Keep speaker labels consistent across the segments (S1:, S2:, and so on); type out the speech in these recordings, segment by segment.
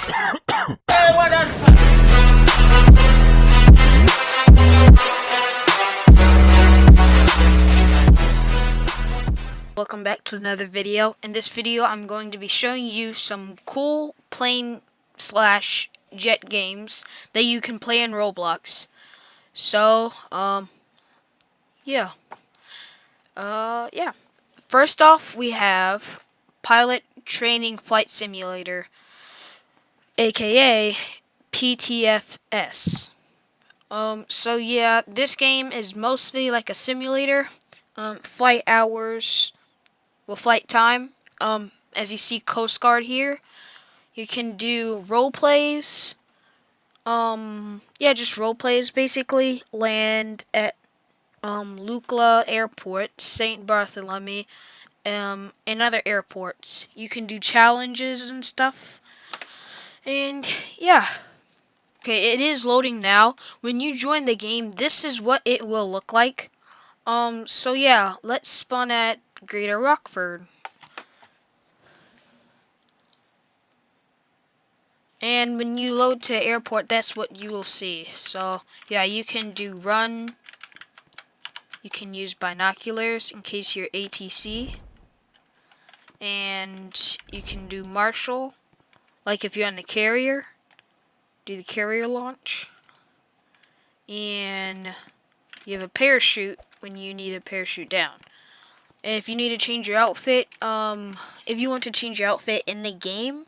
S1: Hey, what the
S2: Welcome back to another video. In this video, I'm going to be showing you some cool plane slash jet games that you can play in Roblox. So, yeah. Yeah. First off, we have Pilot Training Flight Simulator, aka PTFS. So yeah, this game is mostly like a simulator. Flight hours, flight time. As you see Coast Guard here, you can do role plays. Yeah, just role plays basically. Land at Lukla Airport, St. Bartholomew, and other airports. You can do challenges and stuff. And yeah. Okay, it is loading now. When you join the game, this is what it will look like. So yeah, let's spawn at Greater Rockford. And when you load to airport, that's what you will see. So, yeah, you can do run. You can use binoculars in case you're ATC. And you can do marshal. Like if you're on the carrier, do the carrier launch. And you have a parachute when you need a parachute down. And if you need to change your outfit, if you want to change your outfit in the game,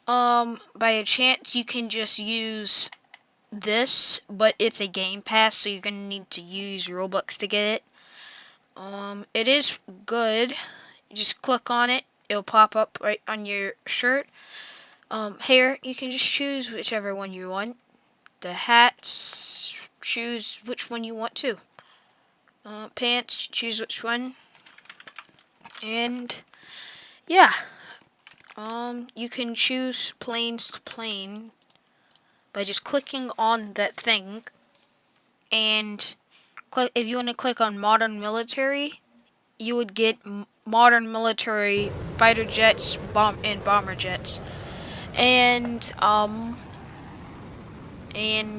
S2: by a chance, you can just use this, but it's a game pass, so you're gonna need to use Robux to get it. It is good. You just click on it, it'll pop up right on your shirt. Hair, you can just choose whichever one you want. The hats, choose which one you want to. Pants, choose which one. And yeah. You can choose planes to plane by just clicking on that thing, and if you want to click on modern military, you would get modern military fighter jets, bomber jets, and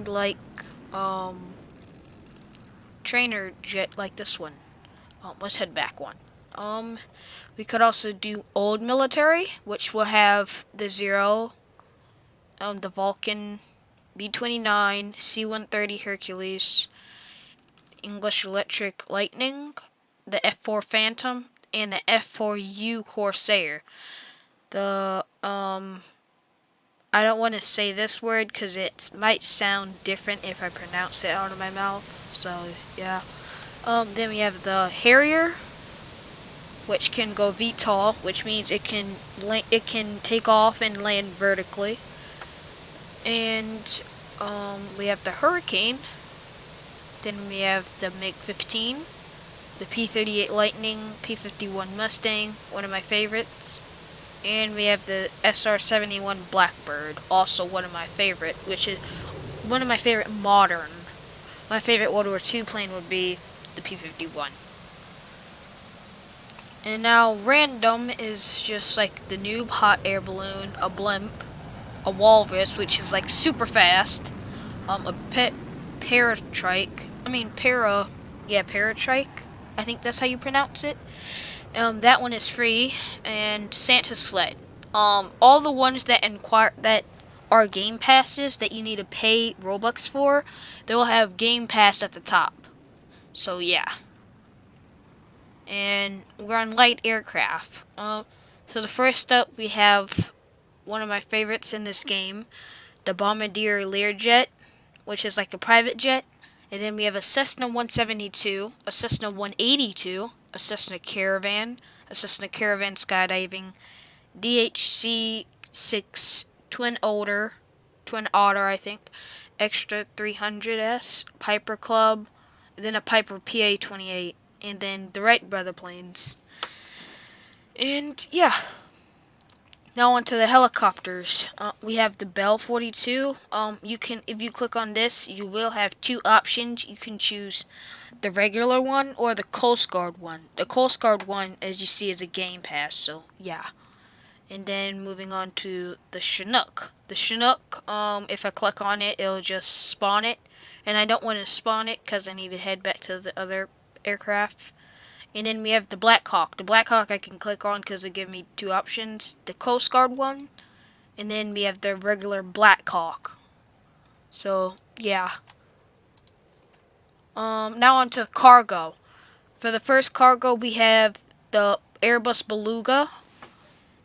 S2: like trainer jet like this one. Let's head back one. We could also do old military, which will have the Zero, the Vulcan, B-29, C-130 Hercules, English Electric Lightning, the F-4 Phantom, and the F-4U Corsair. I don't want to say this word because it might sound different if I pronounce it out of my mouth, so yeah. Then we have the Harrier, which can go VTOL, which means it can take off and land vertically. And we have the Hurricane. Then we have the MiG-15, the P-38 Lightning, P-51 Mustang, one of my favorites. And we have the SR-71 Blackbird, also one of my favorite, which is one of my favorite modern. My favorite World War II plane would be the P-51. And now random is just like the noob hot air balloon, a blimp, a walrus, which is like super fast, a paratrike, paratrike, I think that's how you pronounce it. That one is free, and Santa's sled. All the ones that are game passes that you need to pay Robux for, they will have game pass at the top. So yeah. And we're on light aircraft. So the first up we have one of my favorites in this game, the Bombardier Learjet, which is like a private jet. And then we have a Cessna 172, a Cessna 182, a Cessna Caravan, a Cessna Caravan skydiving, DHC-6 Twin Otter, I think, Extra 300S, Piper Club, and then a Piper PA-28, and then the Wright brother planes. And yeah. Now onto the helicopters. We have the Bell 42. If you click on this, you will have two options. You can choose the regular one or the Coast Guard one. The Coast Guard one, as you see, is a game pass, so yeah. And then moving on to the Chinook. The Chinook, if I click on it, it'll just spawn it. And I don't want to spawn it because I need to head back to the other aircraft. And then we have the Black Hawk. The Black Hawk I can click on because it gives me two options. The Coast Guard one. And then we have the regular Black Hawk. So, yeah. Now on to cargo. For the first cargo, we have the Airbus Beluga.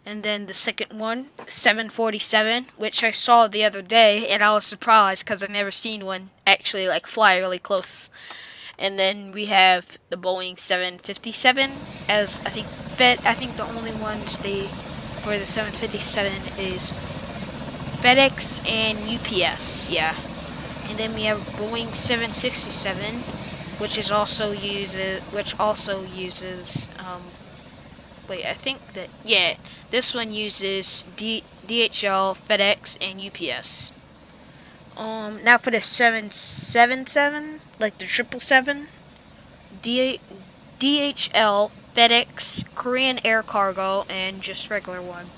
S2: And then the second one, 747, which I saw the other day, and I was surprised because I've never seen one actually like fly really close. And then we have the Boeing 757, as I think the only ones for the 757 is FedEx and UPS, yeah. And then we have Boeing 767, which also uses wait, I think that, yeah, this one uses DHL, FedEx, and UPS. Now for the 777, like the 777, DHL, FedEx, Korean Air Cargo, and just regular one.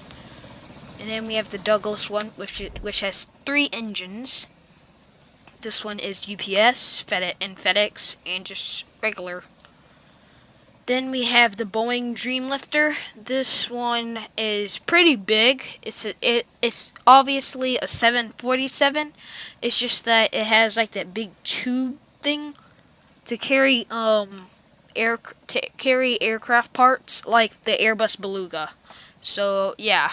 S2: And then we have the Douglas one, which has 3 engines. This one is UPS, FedEx, and just regular. Then we have the Boeing Dreamlifter. This one is pretty big. It's obviously a 747. It's just that it has like that big tube thing to carry aircraft parts like the Airbus Beluga. So yeah,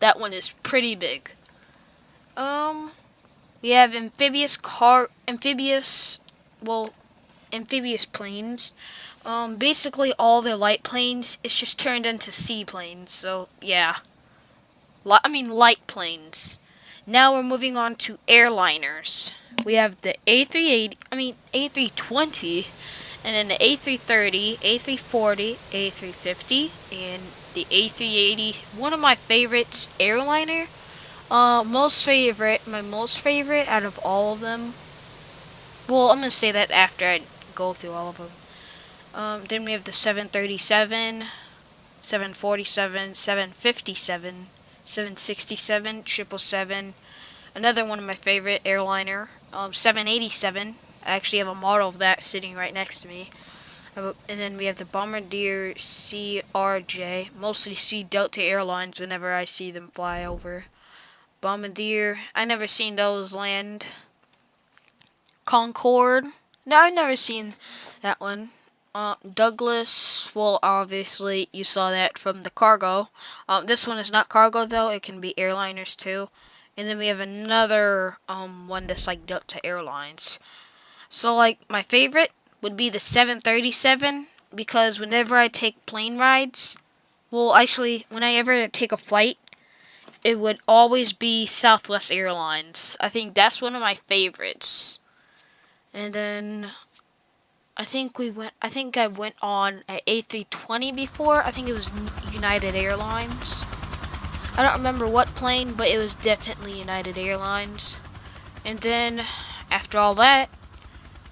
S2: that one is pretty big. We have amphibious planes. Basically all the light planes, it's just turned into seaplanes, so yeah. Light planes. Now we're moving on to airliners. We have the A320, and then the A330, A340, A350, and the A380. One of my favorites, airliner. My most favorite out of all of them. Well, I'm gonna say that after I go through all of them. Then we have the 737, 747, 757, 767, 777. Another one of my favorite airliner, 787. I actually have a model of that sitting right next to me. And then we have the Bombardier CRJ. Mostly see Delta Airlines whenever I see them fly over. Bombardier, I never seen those land. Concorde, no, I've never seen that one. Douglas, well, obviously you saw that from the cargo. This one is not cargo though; it can be airliners too. And then we have another one that's like Delta Airlines. So like my favorite would be the 737 because whenever I take plane rides, well, actually, whenever I take a flight, it would always be Southwest Airlines. I think that's one of my favorites. And then I think I went on an A320 before. I think it was United Airlines. I don't remember what plane, but it was definitely United Airlines. And then after all that,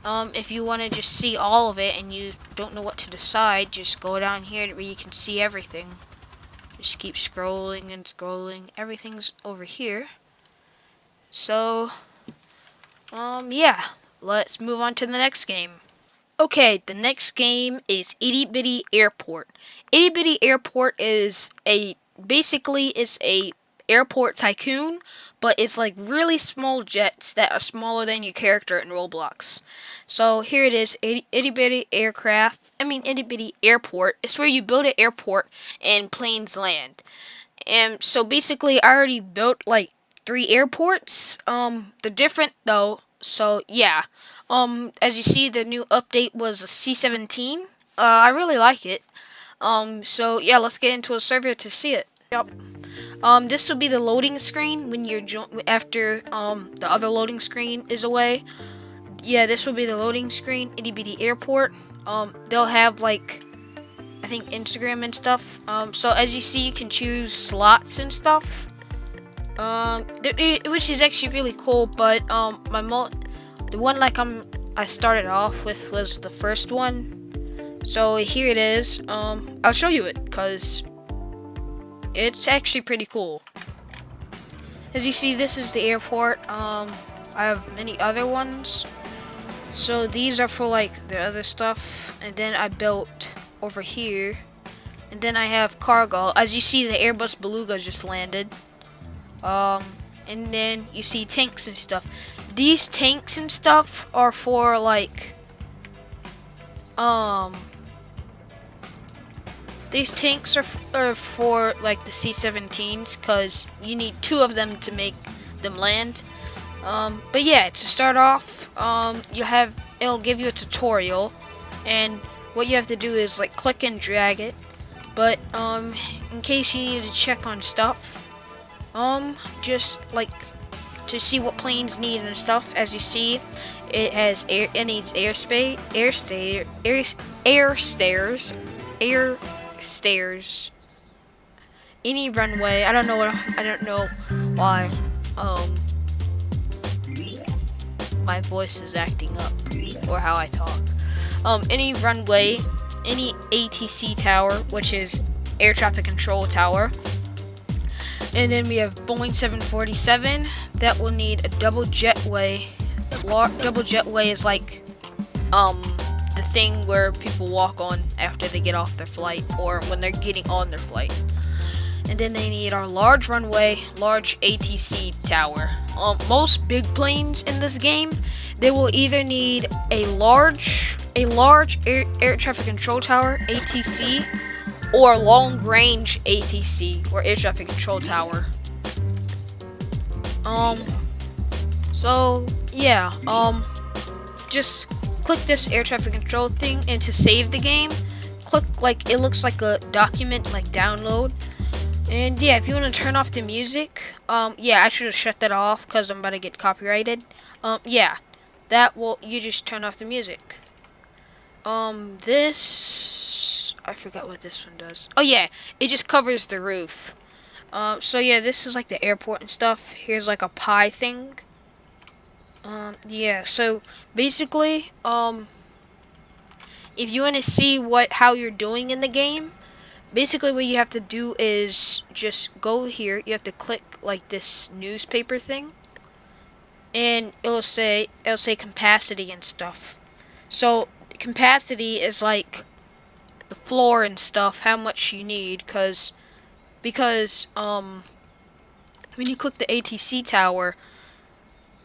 S2: if you want to just see all of it and you don't know what to decide, just go down here where you can see everything. Just keep scrolling and scrolling. Everything's over here. So, yeah. Let's move on to the next game. Okay, the next game is Itty Bitty Airport. Itty Bitty Airport is basically a airport tycoon, but it's like really small jets that are smaller than your character in Roblox. So here it is, Itty Bitty Itty Bitty Airport. It's where you build an airport and planes land. And so basically I already built like 3 airports. They're different though. So yeah. As you see, the new update was a C17. I really like it. So yeah, let's get into a server to see it. Yep. This will be the loading screen when you're after the other loading screen is away. Yeah, this will be the loading screen. Itty Bitty Airport. They'll have like I think Instagram and stuff. So as you see, you can choose slots and stuff. Which is actually really cool. But the one I started off with was the first one. So here it is. I'll show you it because It's actually pretty cool. As you see, this is the airport. I have many other ones. So these are for like the other stuff, and then I built over here, and then I have cargo. As you see, the Airbus Beluga just landed. And then you see tanks and stuff. These tanks and stuff are for like, these tanks are for like the C-17s, because you need 2 of them to make them land. But yeah, to start off, it'll give you a tutorial, and what you have to do is like click and drag it. But in case you need to check on stuff, just like to see what planes need and stuff. As you see, it needs air stairs, any runway. I don't know why my voice is acting up, or how I talk. Any runway, any ATC tower, which is air traffic control tower. And then we have Boeing 747 that will need a double jetway. Double jetway is like the thing where people walk on after they get off their flight, or when they're getting on their flight. And then they need our large runway, large ATC tower. Most big planes in this game, they will either need a large air traffic control tower, ATC, or long range ATC, or air traffic control tower. So yeah, just click this air traffic control thing, and to save the game, click like, it looks like a document, like download. And yeah, if you want to turn off the music, yeah, I should have shut that off because I'm about to get copyrighted. Yeah, you just turn off the music. This, I forgot what this one does. Oh yeah, it just covers the roof. So yeah, this is like the airport and stuff. Here's like a pie thing. Yeah, so basically, if you want to see how you're doing in the game, basically what you have to do is just go here. You have to click like this newspaper thing, and it'll say capacity and stuff. So capacity is like the floor and stuff, how much you need, because when you click the ATC tower,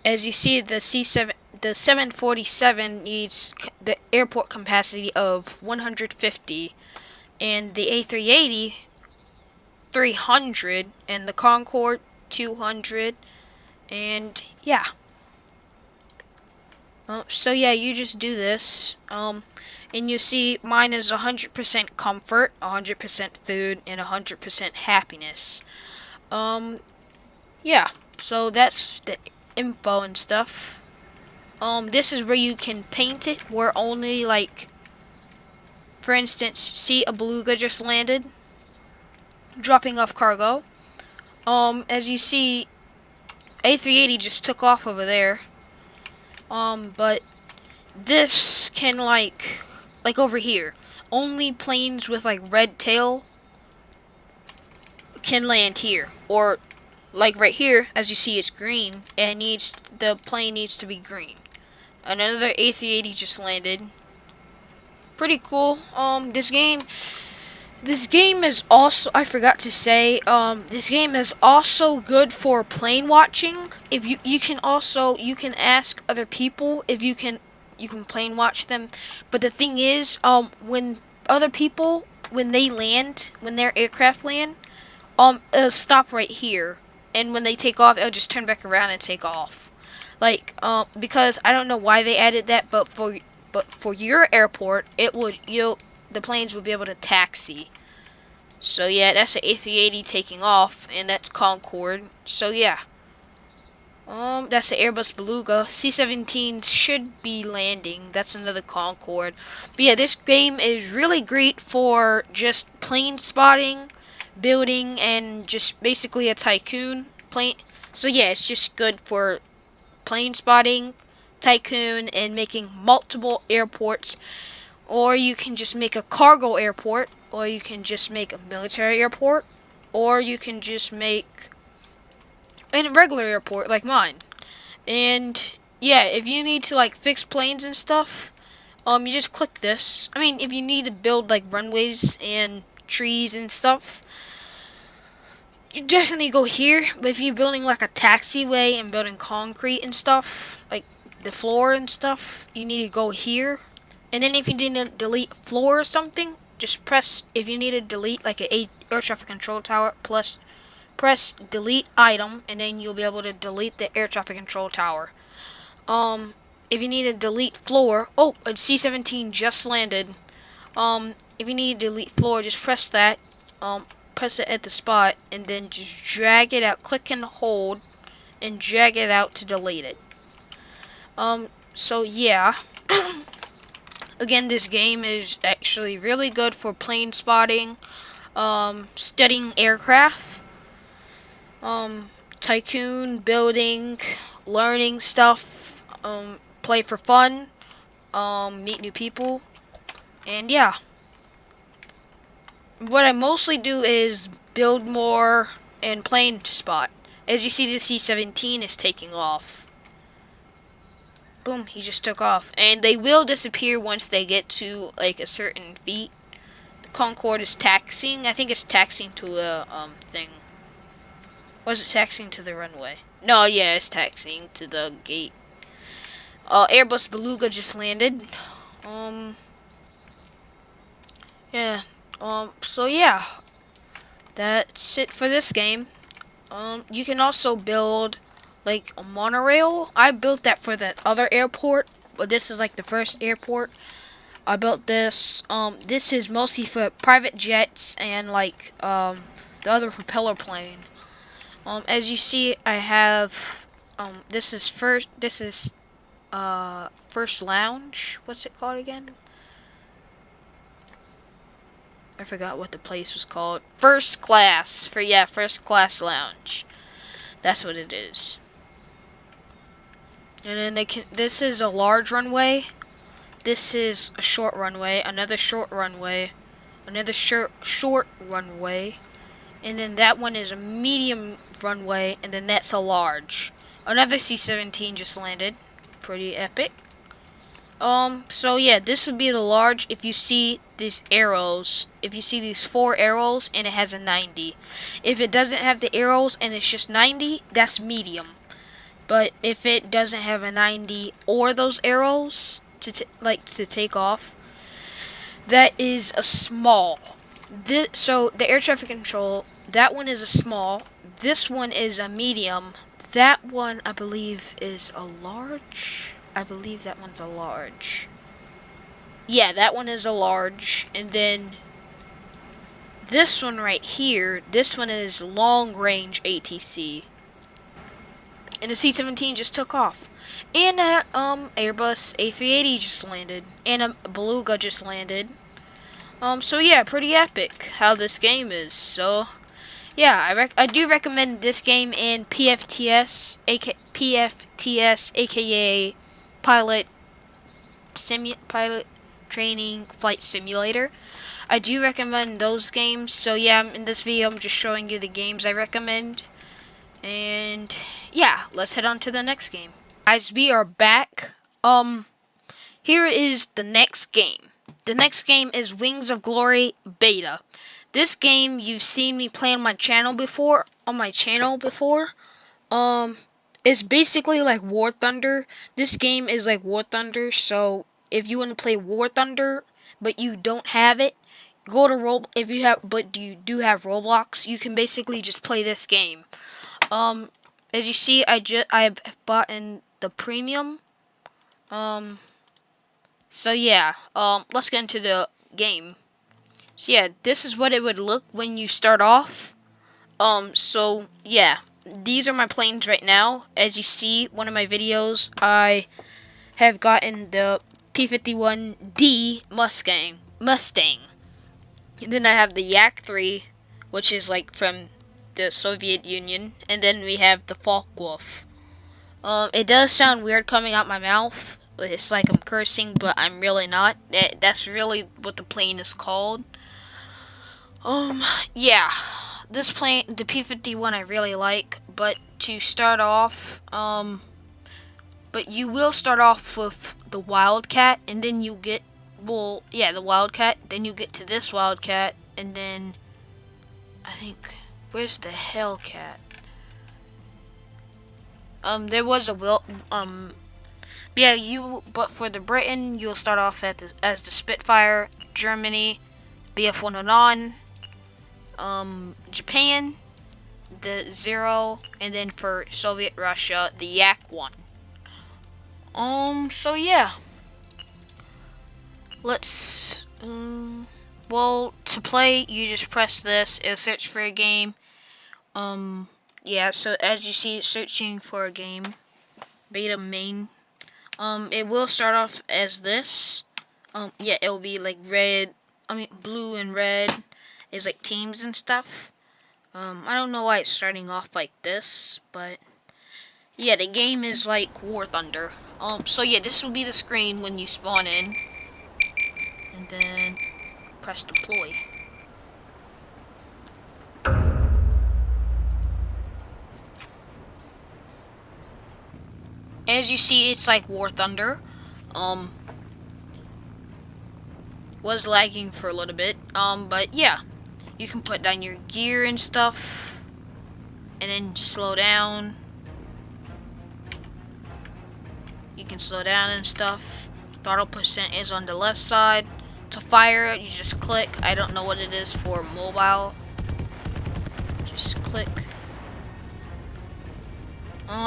S2: as you see, the 747 needs the airport capacity of 150, and the A380 300, and the Concorde 200, and yeah. So yeah, you just do this, and you see mine is 100% comfort, 100% food, and 100% happiness. Yeah, so that's the info and stuff. This is where you can paint it, where only, like, for instance, see a Beluga just landed, dropping off cargo. As you see, A380 just took off over there. But this can, like over here, only planes with like red tail can land here, or like right here, as you see, it's green, and the plane needs to be green. Another A380 just landed. Pretty cool. This game is also, I forgot to say, this game is also good for plane watching. If you can ask other people if you can plane watch them. But the thing is, when other people, when their aircraft land, it'll stop right here, and when they take off, it'll just turn back around and take off. Like, because I don't know why they added that, but for your airport, the planes will be able to taxi. So yeah, that's the A380 taking off, and that's Concorde. So yeah, that's the Airbus Beluga. C-17 should be landing. That's another Concorde. But yeah, this game is really great for just plane spotting, building, and just basically a tycoon plane. So yeah, it's just good for plane spotting, tycoon, and making multiple airports. Or you can just make a cargo airport, or you can just make a military airport. or you can just make a regular airport like mine. And yeah, if you need to like fix planes and stuff, you just click this. I mean, if you need to build like runways and trees and stuff, you definitely go here. But if you're building like a taxiway and building concrete and stuff, like the floor and stuff, you need to go here. And then if you need to delete floor or something, just press, if you need to delete like a air traffic control tower, plus press delete item, and then you'll be able to delete the air traffic control tower. If you need to delete floor, oh, a C-17 just landed. If you need to delete floor, just press that. Press it at the spot, and then just drag it out. Click and hold, and drag it out to delete it. So yeah. Again, this game is actually really good for plane spotting, studying aircraft, tycoon, building, learning stuff, play for fun, meet new people, and yeah. What I mostly do is build more and plane spot. As you see, the C-17 is taking off. Boom, he just took off. And they will disappear once they get to like a certain feet. The Concorde is taxiing. I think it's taxiing to a thing. Or is it taxiing to the runway? No, yeah, it's taxiing to the gate. Airbus Beluga just landed. Yeah. So yeah. That's it for this game. You can also build like a monorail. I built that for that other airport, but this is like the first airport. I built this. This is mostly for private jets and like the other propeller plane. As you see, I have this is first. This is first lounge. What's it called again? I forgot what the place was called. First class. First class lounge. That's what it is. And then they can. This is a large runway. This is a short runway. Another short runway. Another short runway. And then that one is a medium runway. And then that's a large. Another C-17 just landed. Pretty epic. So yeah, this would be the large. If you see these arrows, if you see these 4 arrows and it has a 90. If it doesn't have the arrows and it's just 90, that's medium. But if it doesn't have a 90 or those arrows to take off, that is a small. So the air traffic control, that one is a small. This one is a medium. That one, I believe, is a large. I believe that one's a large. Yeah, that one is a large. And then this one right here, this one is long range ATC. And the C-17 just took off. And a Airbus A380 just landed. And a Beluga just landed. So yeah, pretty epic how this game is. So yeah, I do recommend this game in PFTS, aka pilot training flight simulator. I do recommend those games. So yeah, in this video I'm just showing you the games I recommend. And yeah, let's head on to the next game. Guys, we are back. Here is the next game. The next game is Wings of Glory Beta. This game you've seen me play on my channel before. It's basically like War Thunder. This game is like War Thunder, so if you want to play War Thunder but you don't have it, go to if you have but you do have Roblox, you can basically just play this game. As you see, I have bought in the premium. So yeah, let's get into the game. So yeah, this is what it would look when you start off. So yeah, these are my planes right now. As you see, one of my videos, I have gotten the P-51D Mustang. And then I have the Yak-3, which is like from the Soviet Union. And then we have the Focke-Wulf. It does sound weird coming out my mouth. It's like I'm cursing, but I'm really not. That's really what the plane is called. Yeah. this plane, the P-51, I really like, but to start off, but you will start off with the Wildcat, and then you get, well, yeah, the Wildcat, then you get to this Wildcat, and then, I think, where's the Hellcat? There was a yeah, but for the Britain, you'll start off as the Spitfire, Germany, BF-109, Japan, the Zero, and then for Soviet Russia, the Yak-1. So yeah. Let's, well, to play, you just press this, it'll search for a game. Yeah, so as you see, it's searching for a game. Beta main. It will start off as this. Yeah, it'll be like blue and red is like teams and stuff. I don't know why it's starting off like this, but yeah, the game is like War Thunder. So yeah, this will be the screen when you spawn in, and then press deploy. As you see, it's like War Thunder. Was lagging for a little bit. But yeah, you can put down your gear and stuff, and then slow down. You can slow down and stuff. Throttle percent is on the left side. To fire, you just click. I don't know what it is for mobile. Just click.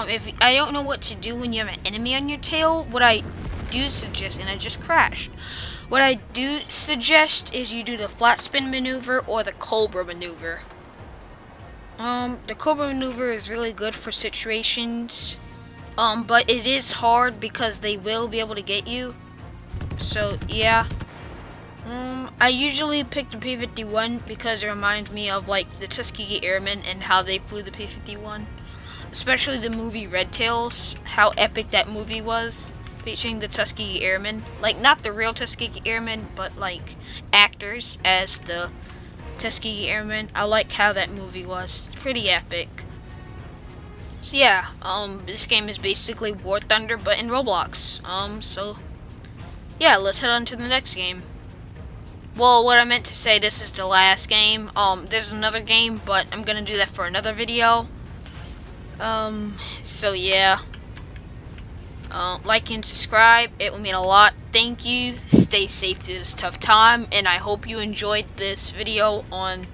S2: If I don't know what to do when you have an enemy on your tail, what I do suggest, and I just crashed. What I do suggest is you do the flat spin maneuver or the Cobra maneuver. The Cobra maneuver is really good for situations, but it is hard because they will be able to get you. So yeah. I usually pick the P-51 because it reminds me of like the Tuskegee Airmen and how they flew the P-51. Especially the movie Red Tails, how epic that movie was, featuring the Tuskegee Airmen. Like, not the real Tuskegee Airmen, but like actors as the Tuskegee Airmen. I like how that movie was. It's pretty epic. So yeah, this game is basically War Thunder, but in Roblox. So yeah, let's head on to the next game. Well, what I meant to say, this is the last game. There's another game, but I'm gonna do that for another video. So yeah. Like and subscribe, it will mean a lot. Thank you. Stay safe through this tough time, and I hope you enjoyed this video on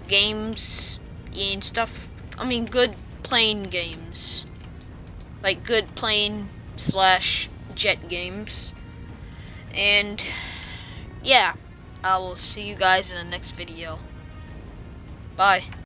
S2: games and stuff. I mean, good plane games. Like good plane / jet games. And yeah, I will see you guys in the next video. Bye.